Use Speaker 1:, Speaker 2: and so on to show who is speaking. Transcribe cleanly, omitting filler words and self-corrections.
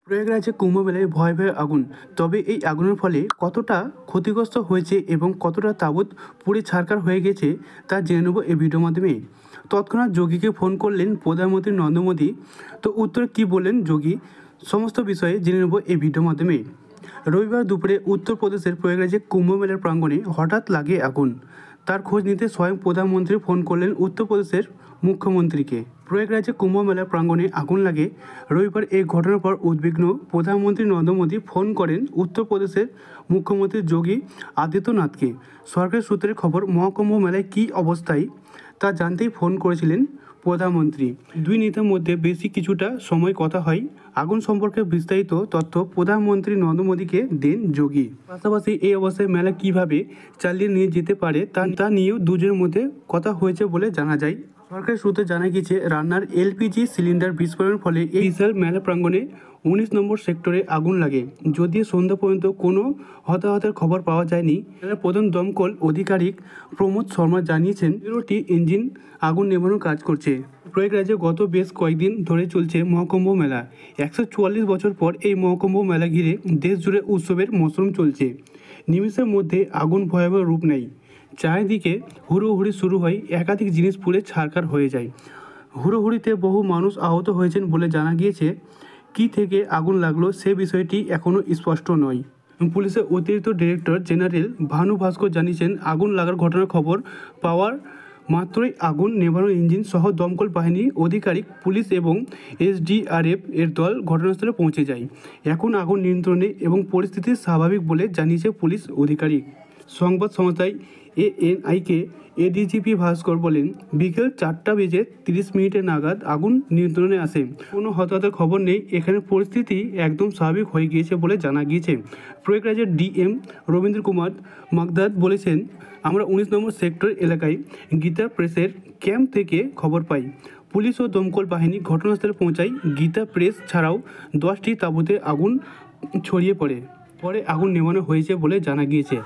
Speaker 1: প্রয়াগরাজে কুম্ভ মেলায় ভয় ভয়ে আগুন। তবে এই আগুনের ফলে কতটা ক্ষতিগ্রস্ত হয়েছে এবং কতটা তাবৎ পুড়ে ছারখার হয়ে গেছে তা জেনে নেব এই ভিডিওর মাধ্যমে। তৎক্ষণাৎ যোগীকে ফোন করলেন প্রধানমন্ত্রী নরেন্দ্র মোদী। তো উত্তরে কী বললেন যোগী, সমস্ত বিষয়ে জেনে নেব এই ভিডিওর মাধ্যমে। রবিবার দুপুরে উত্তরপ্রদেশের প্রয়াগরাজে কুম্ভ মেলার প্রাঙ্গণে হঠাৎ লাগে আগুন। তার খোঁজ নিতে স্বয়ং প্রধানমন্ত্রী ফোন করলেন উত্তরপ্রদেশের মুখ্যমন্ত্রীকে। প্রয়াগরাজে কুম্ভ মেলার প্রাঙ্গণে আগুন লাগে। রবিবার এই ঘটনার পর উদ্বিগ্ন প্রধানমন্ত্রী নরেন্দ্র মোদী ফোন করেন উত্তরপ্রদেশের মুখ্যমন্ত্রী যোগী আদিত্যনাথকে। সরকারি সূত্রের খবর, মহাকুম্ভ মেলায় কী অবস্থায় তা জানতেই ফোন করেছিলেন প্রধানমন্ত্রী। দুই নেতার মধ্যে বেশি কিছুটা সময় কথা হয়। আগুন সম্পর্কে বিস্তারিত তথ্য প্রধানমন্ত্রী নরেন্দ্র মোদীকে দেন যোগী। পাশাপাশি এই অবস্থায় মেলা কিভাবে চালিয়ে নিয়ে যেতে পারে তা নিয়েও দুজনের মধ্যে কথা হয়েছে বলে জানা যায়। সরকারি সূত্রে জানা গিয়েছে, রান্নার এলপিজি সিলিন্ডার বিস্ফোরণের ফলে এই বিশাল মেলা প্রাঙ্গণে 19 নম্বর সেক্টরে আগুন লাগে। যদিও সন্ধ্যা পর্যন্ত কোনো হতাহতের খবর পাওয়া যায়নি। মেলার প্রধান দমকল আধিকারিক প্রমোদ শর্মা জানিয়েছেন 13টি ইঞ্জিন আগুন নেভানোর কাজ করছে। প্রয়াগরাজে গত বেশ কয়েকদিন ধরে চলছে মহাকুম্ভ মেলা। 144 বছর পর এই মহাকুম্ভ মেলা ঘিরে দেশ জুড়ে উৎসবের মৌসুম চলছে। নিমেষের মধ্যে আগুন ভয়াবহ রূপ নেয়। চারিদিকে হুড়োহুড়ি শুরু হয়, একাধিক জিনিস পুড়ে ছারখার হয়ে যায়। হুড়োহুড়িতে বহু মানুষ আহত হয়েছেন বলে জানা গিয়েছে। কী থেকে আগুন লাগলো সে বিষয়টি এখনও স্পষ্ট নয়। পুলিশের অতিরিক্ত ডিরেক্টর জেনারেল ভানু ভাস্কর জানিয়েছেন, আগুন লাগার ঘটনার খবর পাওয়ার মাত্রই আগুন নেভানোর ইঞ্জিন সহ দমকল বাহিনী আধিকারিক, পুলিশ এবং এসডিআরএফ এর দল ঘটনাস্থলে পৌঁছে যায়। এখন আগুন নিয়ন্ত্রণে এবং পরিস্থিতি স্বাভাবিক বলে জানিয়েছে পুলিশ আধিকারিক। সংবাদ সংস্থায় এএনআইকে এডিজিপি ভাস্কর বলেন, বিকেল 4:30 নাগাদ আগুন নিয়ন্ত্রণে আসে। কোনো হতাহতের খবর নেই। এখানে পরিস্থিতি একদম স্বাভাবিক হয়ে গিয়েছে বলে জানা গিয়েছে। প্রয়াগরাজের ডিএম রবীন্দ্র কুমার মাগদাদ বলেছেন, আমরা 19 নম্বর সেক্টর এলাকায় গীতা প্রেসের ক্যাম্প থেকে খবর পাই। পুলিশ ও দমকল বাহিনী ঘটনাস্থলে পৌঁছায়। গীতা প্রেস ছাড়াও 10টি তাঁবুতে আগুন ছড়িয়ে পড়ে। পরে আগুন নেভানো হয়েছে বলে জানা গিয়েছে।